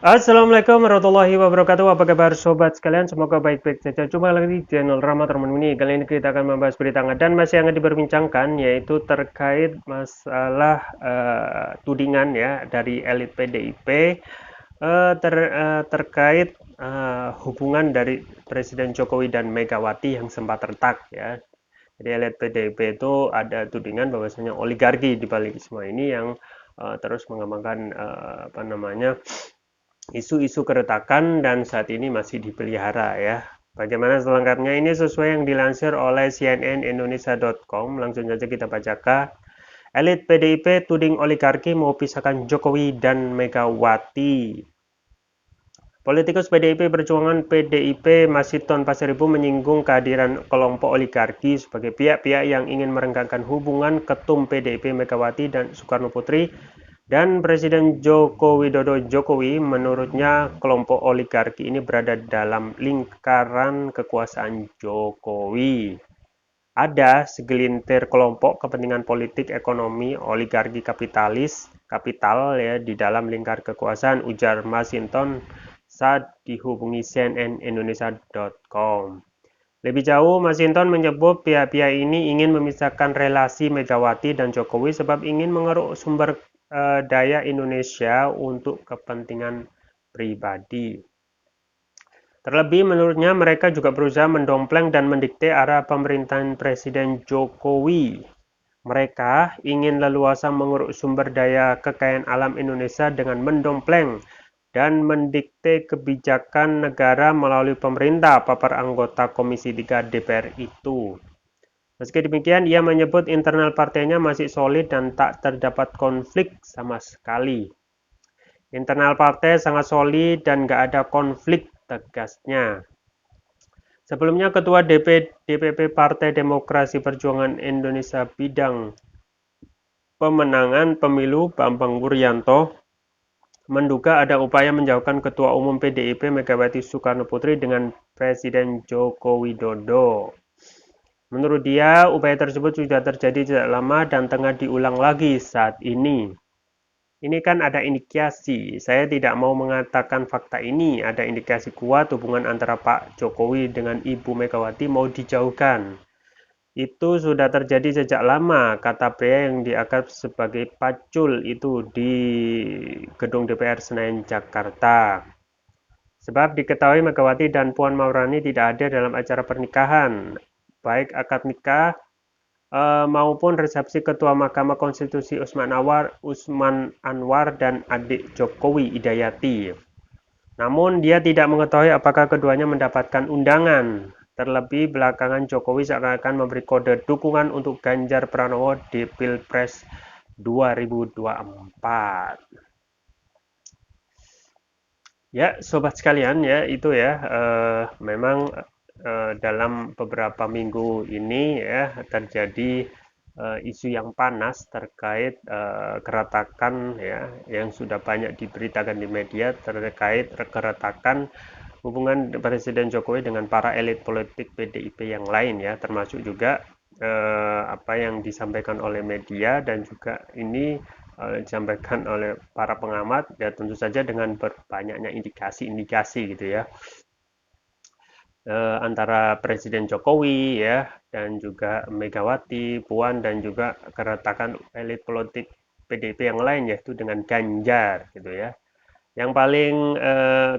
Assalamualaikum warahmatullahi wabarakatuh. Apa kabar sobat sekalian? Semoga baik-baik saja. Jumpa lagi di channel Rama Teman ini. Kali ini kita akan membahas berita hangat dan masih hangat diperbincangkan, yaitu terkait masalah tudingan ya dari elit PDIP terkait hubungan dari Presiden Jokowi dan Megawati yang sempat retak ya. Jadi elit PDIP itu ada tudingan bahwasanya oligarki di balik semua ini yang terus mengembangkan apa namanya isu-isu keretakan dan saat ini masih dipelihara ya. Bagaimana selengkapnya ini sesuai yang dilansir oleh cnnindonesia.com. Langsung saja kita bacakan. Elit PDIP tuding oligarki mau pisahkan Jokowi dan Megawati. Politikus PDIP Perjuangan PDIP Masinton Pasaribu menyinggung kehadiran kelompok oligarki sebagai pihak-pihak yang ingin merenggangkan hubungan Ketum PDIP Megawati dan Soekarno Putri dan Presiden Joko Widodo Jokowi. Menurutnya kelompok oligarki ini berada dalam lingkaran kekuasaan Jokowi. Ada segelintir kelompok kepentingan politik ekonomi oligarki kapital ya di dalam lingkar kekuasaan, ujar Masinton saat dihubungi cnnindonesia.com. Lebih jauh, Masinton menyebut pihak-pihak ini ingin memisahkan relasi Megawati dan Jokowi sebab ingin mengeruk sumber daya Indonesia untuk kepentingan pribadi. Terlebih, menurutnya mereka juga berusaha mendompleng dan mendikte arah pemerintahan Presiden Jokowi. Mereka ingin leluasa menguruk sumber daya kekayaan alam Indonesia dengan mendompleng dan mendikte kebijakan negara melalui pemerintah, papar anggota Komisi 3 DPR itu. Meski demikian, ia menyebut internal partainya masih solid dan tak terdapat konflik sama sekali. Internal partai sangat solid dan gak ada konflik, tegasnya. Sebelumnya, Ketua DPP Partai Demokrasi Perjuangan Indonesia Bidang Pemenangan Pemilu Bambang Wuryanto menduga ada upaya menjauhkan Ketua Umum PDIP Megawati Soekarno Putri dengan Presiden Joko Widodo. Menurut dia, upaya tersebut sudah terjadi sejak lama dan tengah diulang lagi saat ini. Ini kan ada indikasi, saya tidak mau mengatakan fakta ini, ada indikasi kuat hubungan antara Pak Jokowi dengan Ibu Megawati mau dijauhkan. Itu sudah terjadi sejak lama, kata pria yang dianggap sebagai pacul itu di gedung DPR Senayan, Jakarta. Sebab diketahui Megawati dan Puan Maharani tidak hadir dalam acara pernikahan, baik akad nikah maupun resepsi Ketua Mahkamah Konstitusi Usman Anwar dan adik Jokowi Idayati. Namun dia tidak mengetahui apakah keduanya mendapatkan undangan. Terlebih belakangan Jokowi seakan-akan memberi kode dukungan untuk Ganjar Pranowo di Pilpres 2024. Ya, sobat sekalian ya itu ya memang dalam beberapa minggu ini ya terjadi isu yang panas terkait keretakan ya yang sudah banyak diberitakan di media terkait keretakan hubungan Presiden Jokowi dengan para elit politik PDIP yang lain ya termasuk juga apa yang disampaikan oleh media dan juga ini disampaikan oleh para pengamat ya tentu saja dengan berbanyaknya indikasi-indikasi gitu ya antara Presiden Jokowi ya dan juga Megawati, Puan dan juga keretakan elit politik PDIP yang lain yaitu dengan Ganjar gitu ya. Yang paling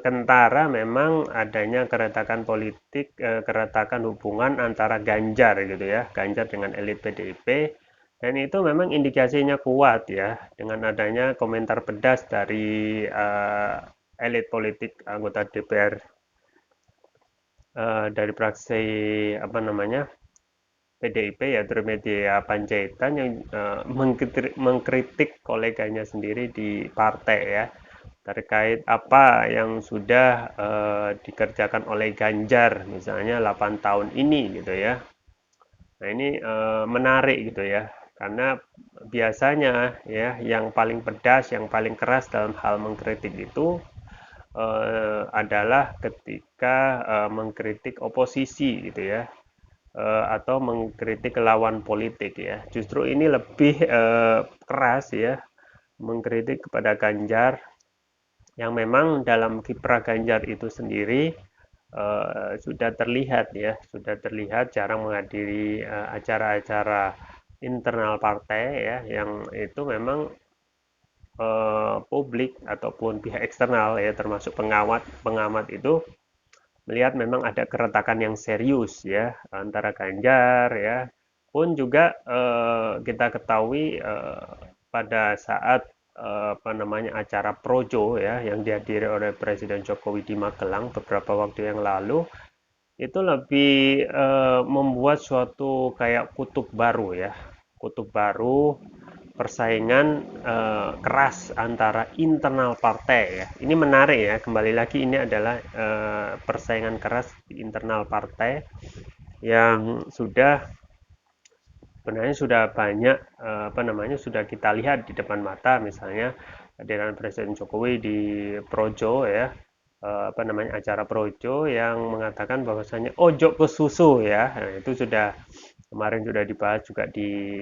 kentara memang adanya keretakan politik, keretakan hubungan antara Ganjar gitu ya, Ganjar dengan elit PDIP dan itu memang indikasinya kuat ya dengan adanya komentar pedas dari elit politik anggota DPR dari fraksi apa namanya PDIP ya Trimedia Panjaitan yang mengkritik koleganya sendiri di partai ya terkait apa yang sudah dikerjakan oleh Ganjar misalnya 8 tahun ini gitu ya. Nah ini menarik gitu ya karena biasanya ya yang paling pedas, yang paling keras dalam hal mengkritik itu adalah ketika mengkritik oposisi gitu ya atau mengkritik lawan politik ya. Justru ini lebih keras ya mengkritik kepada Ganjar yang memang dalam kiprah Ganjar itu sendiri sudah terlihat ya, sudah terlihat jarang menghadiri acara-acara internal partai ya, yang itu memang publik ataupun pihak eksternal ya, termasuk pengamat pengamat itu melihat memang ada keretakan yang serius ya antara Ganjar ya, pun juga kita ketahui pada saat apa namanya acara Projo ya yang dihadiri oleh Presiden Jokowi di Magelang beberapa waktu yang lalu, itu lebih membuat suatu kayak kutub baru ya, kutub baru, persaingan keras antara internal partai ya. Ini menarik ya, kembali lagi ini adalah persaingan keras di internal partai yang sudah sebenarnya sudah banyak apa namanya sudah kita lihat di depan mata, misalnya kehadiran Presiden Jokowi di Projo ya, apa namanya acara Projo yang mengatakan bahwasanya ojo ke susu ya. Nah, itu sudah kemarin sudah dibahas juga di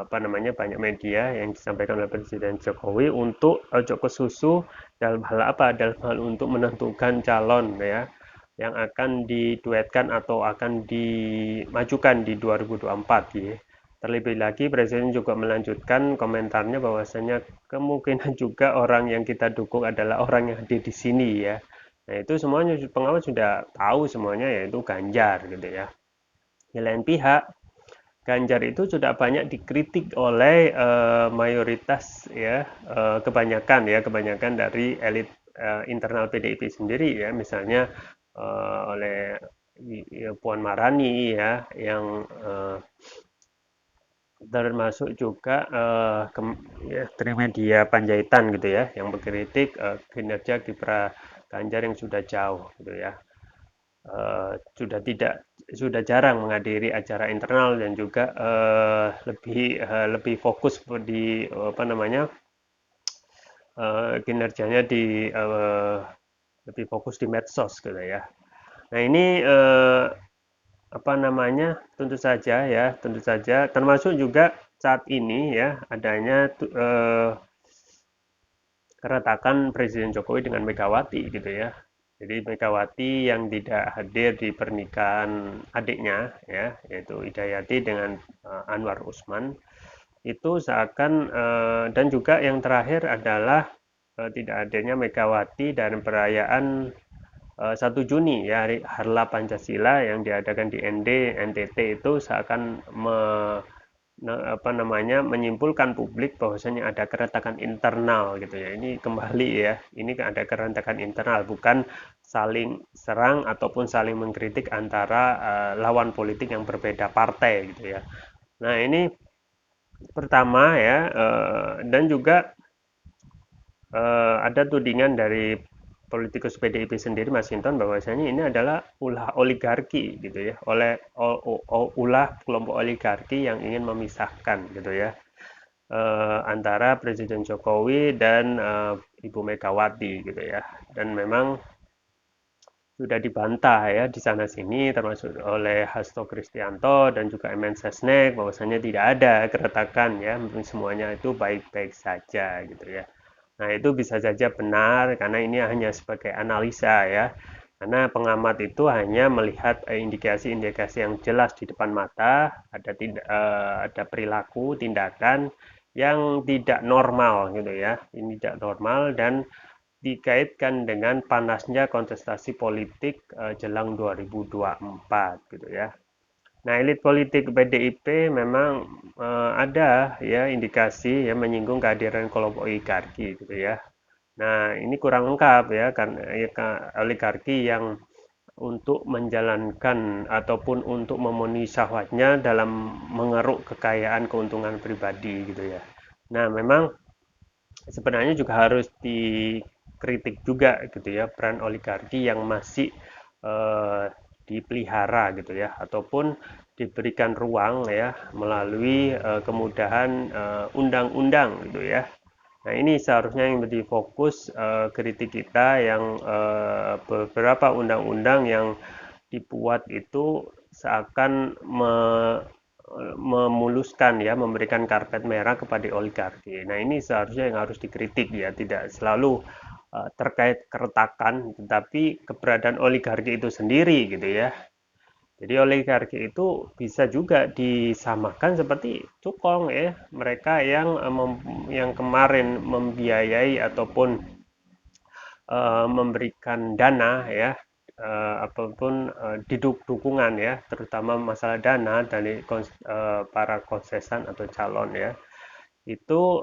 apa namanya banyak media yang disampaikan oleh Presiden Jokowi untuk ojo ke susu dalam hal apa? Dalam hal untuk menentukan calon ya yang akan diduetkan atau akan dimajukan di 2024 ya. Terlebih lagi Presiden juga melanjutkan komentarnya bahwasanya kemungkinan juga orang yang kita dukung adalah orang yang hadir di sini ya. Nah, itu semuanya pengamat sudah tahu semuanya, yaitu Ganjar gitu ya. Di lain pihak, Ganjar itu sudah banyak dikritik oleh mayoritas ya, kebanyakan dari elit internal PDIP sendiri ya, misalnya oleh ya, Puan Marani ya, yang termasuk juga ya, Trimedia Panjaitan gitu ya, yang mengkritik kinerja kiprah Ganjar yang sudah jauh gitu ya. Sudah jarang menghadiri acara internal dan juga lebih fokus di apa namanya kinerjanya di lebih fokus di medsos gitu ya. Nah ini apa namanya tentu saja termasuk juga saat ini ya adanya keretakan Presiden Jokowi dengan Megawati gitu ya. Jadi Megawati yang tidak hadir di pernikahan adiknya ya, yaitu Hidayati dengan Anwar Usman, itu seakan dan juga yang terakhir adalah tidak hadirnya Megawati dan perayaan 1 Juni ya, Hari Harla Pancasila yang diadakan di NTT, itu seakan apa namanya menyimpulkan publik bahwasanya ada keretakan internal gitu ya. Ini kembali ya, ini ada keretakan internal, bukan saling serang ataupun saling mengkritik antara lawan politik yang berbeda partai gitu ya. Nah ini pertama ya, dan juga ada tudingan dari politikus PDIP sendiri Mas Hinton bahwasanya ini adalah ulah oligarki gitu ya, ulah kelompok oligarki yang ingin memisahkan gitu ya, antara Presiden Jokowi dan Ibu Megawati gitu ya. Dan memang sudah dibantah ya di sana sini termasuk oleh Hasto Kristianto dan juga Mensesnek bahwasanya tidak ada keretakan ya, semuanya itu baik-baik saja gitu ya. Nah, itu bisa saja benar karena ini hanya sebagai analisa ya. Karena pengamat itu hanya melihat indikasi-indikasi yang jelas di depan mata, ada perilaku, tindakan yang tidak normal gitu ya. Ini tidak normal dan dikaitkan dengan panasnya kontestasi politik jelang 2024 gitu ya. Nah, elit politik PDIP memang ada ya indikasi ya menyinggung kehadiran kelompok oligarki gitu ya. Nah, ini kurang lengkap ya karena ya, oligarki yang untuk menjalankan ataupun untuk memenuhi syahwatnya dalam mengeruk kekayaan keuntungan pribadi gitu ya. Nah, memang sebenarnya juga harus dikritik juga gitu ya peran oligarki yang masih eh, dipelihara gitu ya ataupun diberikan ruang ya melalui kemudahan undang-undang gitu ya. Nah, ini seharusnya yang menjadi fokus kritik kita yang beberapa undang-undang yang dibuat itu seakan memuluskan ya, memberikan karpet merah kepada oligarki. Nah, ini seharusnya yang harus dikritik ya, tidak selalu terkait keretakan, tetapi keberadaan oligarki itu sendiri gitu ya. Jadi oligarki itu bisa juga disamakan seperti cukong ya, mereka yang kemarin membiayai ataupun memberikan dana ya, apapun dukungan ya, terutama masalah dana dari para konsesan atau calon ya, itu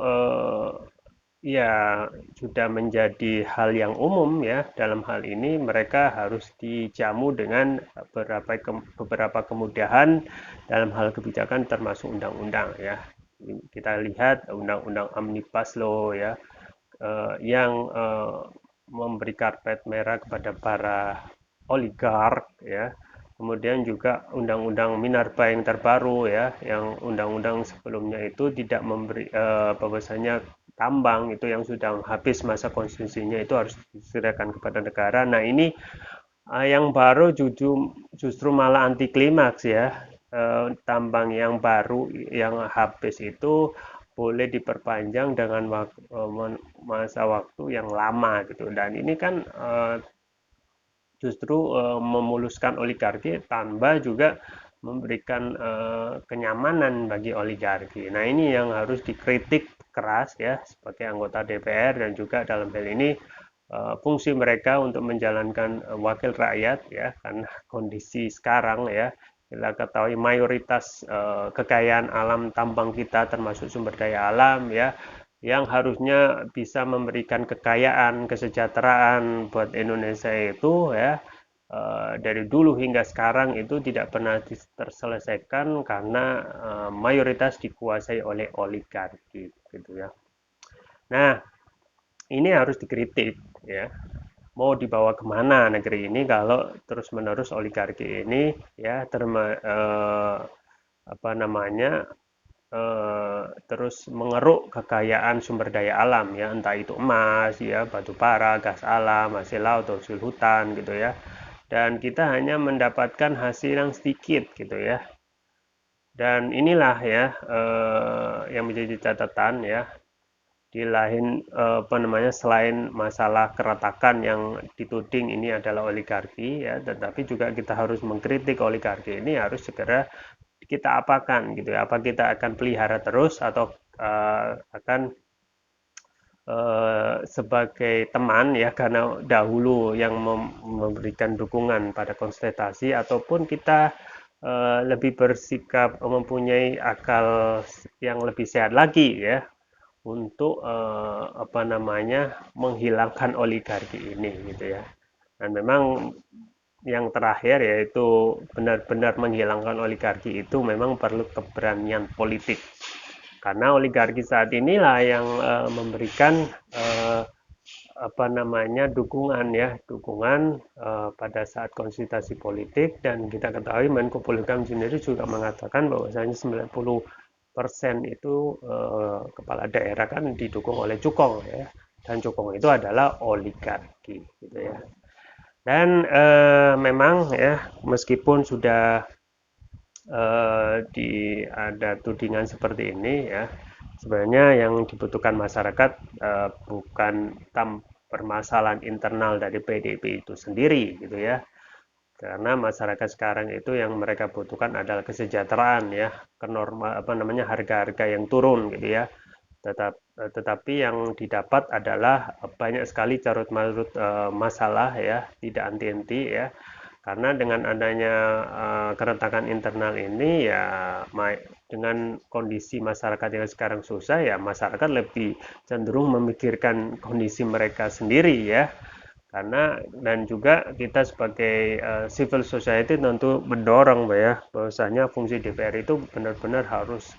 ya sudah menjadi hal yang umum ya. Dalam hal ini mereka harus dijamu dengan beberapa kemudahan dalam hal kebijakan termasuk undang-undang ya. Kita lihat undang-undang Omnibus Law ya, yang memberi karpet merah kepada para oligark ya. Kemudian juga undang-undang Minerba yang terbaru ya, yang undang-undang sebelumnya itu tidak memberi bahwasanya tambang itu yang sudah habis masa konstitusinya itu harus diserahkan kepada negara. Nah ini yang baru justru malah anti klimaks ya. Tambang yang baru yang habis itu boleh diperpanjang dengan masa waktu yang lama gitu. Dan ini kan justru memuluskan oligarki tanpa juga memberikan kenyamanan bagi oligarki. Nah ini yang harus dikritik keras ya sebagai anggota DPR dan juga dalam hal ini fungsi mereka untuk menjalankan wakil rakyat ya, karena kondisi sekarang ya kita ketahui mayoritas kekayaan alam tambang kita termasuk sumber daya alam ya yang harusnya bisa memberikan kekayaan, kesejahteraan buat Indonesia itu ya, dari dulu hingga sekarang itu tidak pernah terselesaikan karena mayoritas dikuasai oleh oligarki gitu ya. Nah, ini harus dikritik ya. Mau dibawa kemana negeri ini kalau terus-menerus oligarki ini ya apa namanya terus mengeruk kekayaan sumber daya alam ya, entah itu emas ya, batu bara, gas alam, hasil laut, hasil hutan gitu ya. Dan kita hanya mendapatkan hasil yang sedikit gitu ya. Dan inilah ya yang menjadi catatan ya. Di lain apa namanya selain masalah keretakan yang dituding ini adalah oligarki ya, tetapi juga kita harus mengkritik oligarki ini harus segera kita apakan gitu ya, apa kita akan pelihara terus atau akan sebagai teman ya karena dahulu yang memberikan dukungan pada konsultasi ataupun kita lebih bersikap mempunyai akal yang lebih sehat lagi ya untuk apa namanya menghilangkan oligarki ini gitu ya. Dan memang yang terakhir yaitu benar-benar menghilangkan oligarki itu memang perlu keberanian politik. Karena oligarki saat inilah yang memberikan apa namanya dukungan ya, dukungan pada saat konsultasi politik dan kita ketahui Menko Polhukam sendiri juga mengatakan bahwasanya 90% itu kepala daerah kan didukung oleh cukong ya, dan cukong itu adalah oligarki gitu ya. Dan memang ya meskipun sudah ada tudingan seperti ini ya, sebenarnya yang dibutuhkan masyarakat bukan permasalahan internal dari PDIP itu sendiri gitu ya, karena masyarakat sekarang itu yang mereka butuhkan adalah kesejahteraan ya, kenormal apa namanya harga-harga yang turun gitu ya. Tetapi yang didapat adalah banyak sekali carut marut masalah ya, tidak henti-henti ya. Karena dengan adanya keretakan internal ini ya dengan kondisi masyarakat yang sekarang susah ya masyarakat lebih cenderung memikirkan kondisi mereka sendiri ya. Karena dan juga kita sebagai civil society tentu mendorong ya bahwasanya fungsi DPR itu benar-benar harus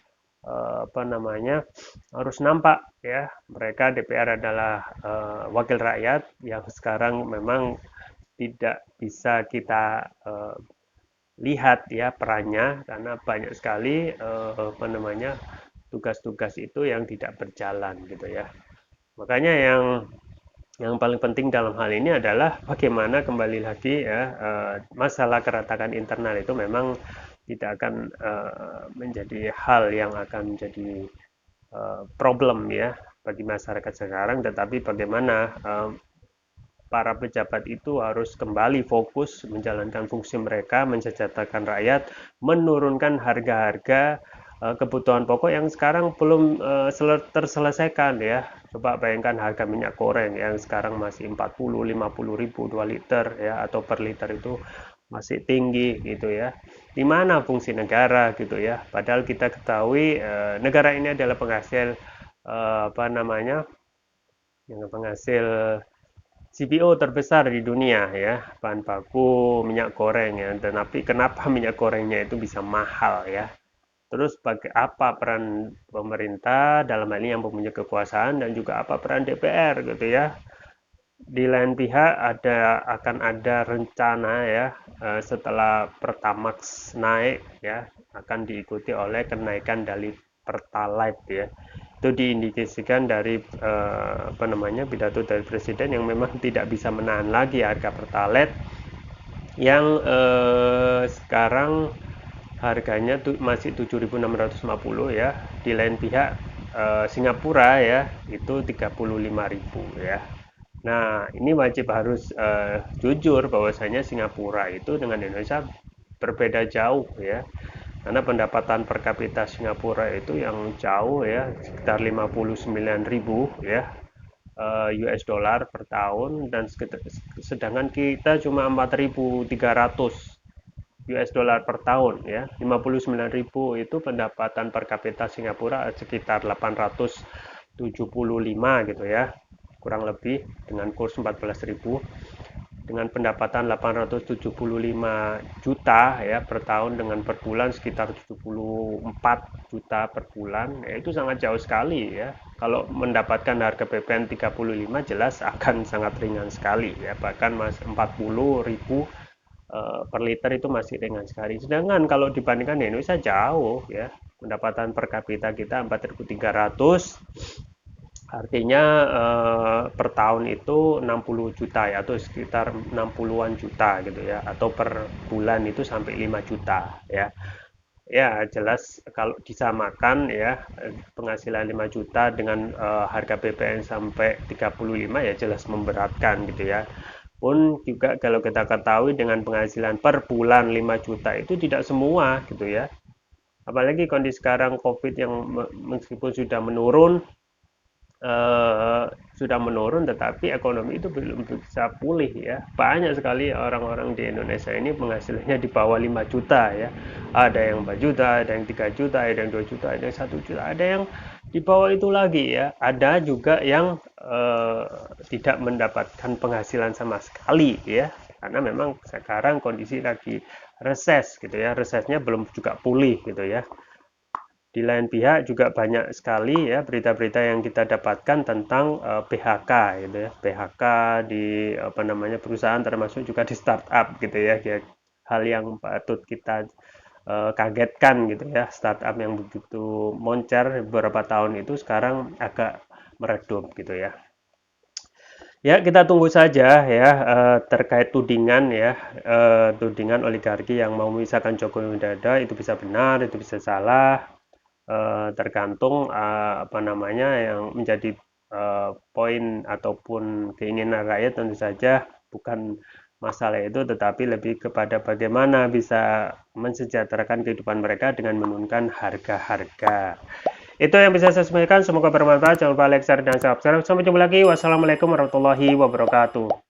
apa namanya harus nampak ya, mereka DPR adalah wakil rakyat yang sekarang memang tidak bisa kita lihat ya perannya karena banyak sekali apa namanya tugas-tugas itu yang tidak berjalan gitu ya. Makanya yang paling penting dalam hal ini adalah bagaimana kembali lagi ya masalah keretakan internal itu memang tidak akan menjadi hal yang akan menjadi problem ya bagi masyarakat sekarang, tetapi bagaimana para pejabat itu harus kembali fokus menjalankan fungsi mereka, mensejahterakan rakyat, menurunkan harga-harga kebutuhan pokok yang sekarang belum terselesaikan ya. Coba bayangkan harga minyak goreng yang sekarang masih 40-50 ribu 2 liter ya, atau per liter itu masih tinggi gitu ya. Di mana fungsi negara gitu ya? Padahal kita ketahui negara ini adalah penghasil apa namanya? Yang penghasil CPO terbesar di dunia ya, bahan baku minyak goreng ya. Tetapi kenapa minyak gorengnya itu bisa mahal ya? Terus apa peran pemerintah dalam hal ini yang mempunyai kekuasaan, dan juga apa peran DPR gitu ya. Di lain pihak akan ada rencana ya, setelah Pertamax naik ya, akan diikuti oleh kenaikan dari Pertalite ya. Itu diindikasikan dari apa namanya, pidato dari presiden yang memang tidak bisa menahan lagi harga Pertalite yang sekarang harganya masih 7.650 ya. Di lain pihak Singapura ya itu 35.000 ya. Nah, ini wajib harus jujur bahwasanya Singapura itu dengan Indonesia berbeda jauh ya. Karena pendapatan per kapita Singapura itu yang jauh ya, sekitar 59.000 ya US dollar per tahun, dan sedangkan kita cuma 4.300 US dollar per tahun ya. 59.000 itu pendapatan per kapita Singapura sekitar 875 gitu ya, kurang lebih dengan kurs 14.000, dengan pendapatan 875 juta ya per tahun, dengan per bulan sekitar 74 juta per bulan ya, itu sangat jauh sekali ya. Kalau mendapatkan harga PPN 35 jelas akan sangat ringan sekali ya, bahkan 40.000 per liter itu masih ringan sekali. Sedangkan kalau dibandingkan di Indonesia jauh ya, pendapatan per kapita kita 4.300, artinya per tahun itu 60 juta ya, atau sekitar 60-an juta gitu ya, atau per bulan itu sampai 5 juta ya. Ya, jelas kalau disamakan ya, penghasilan 5 juta dengan harga BPN sampai 35 ya jelas memberatkan gitu ya. Pun juga kalau kita ketahui dengan penghasilan per bulan 5 juta itu tidak semua gitu ya. Apalagi kondisi sekarang COVID yang meskipun sudah menurun, tetapi ekonomi itu belum bisa pulih ya. Banyak sekali orang-orang di Indonesia ini penghasilannya di bawah 5 juta ya. Ada yang 4 juta, ada yang 3 juta, ada yang 2 juta, ada yang 1 juta, ada yang di bawah itu lagi ya. Ada juga yang tidak mendapatkan penghasilan sama sekali ya. Karena memang sekarang kondisi lagi reses gitu ya. Resesnya belum juga pulih gitu ya. Di lain pihak juga banyak sekali ya berita-berita yang kita dapatkan tentang PHK gitu ya, PHK di apa namanya perusahaan, termasuk juga di startup gitu ya, hal yang patut kita kagetkan gitu ya. Startup yang begitu moncer beberapa tahun itu sekarang agak meredup gitu ya. Ya, kita tunggu saja ya terkait tudingan ya, tudingan oligarki yang mau memisahkan Jokowi Widodo, itu bisa benar, itu bisa salah. Tergantung apa namanya yang menjadi poin ataupun keinginan rakyat. Tentu saja bukan masalah itu, tetapi lebih kepada bagaimana bisa mensejahterakan kehidupan mereka dengan menurunkan harga-harga. Itu yang bisa saya sampaikan, semoga bermanfaat. Jangan lupa like, share, dan subscribe. Sampai jumpa lagi. Wassalamualaikum warahmatullahi wabarakatuh.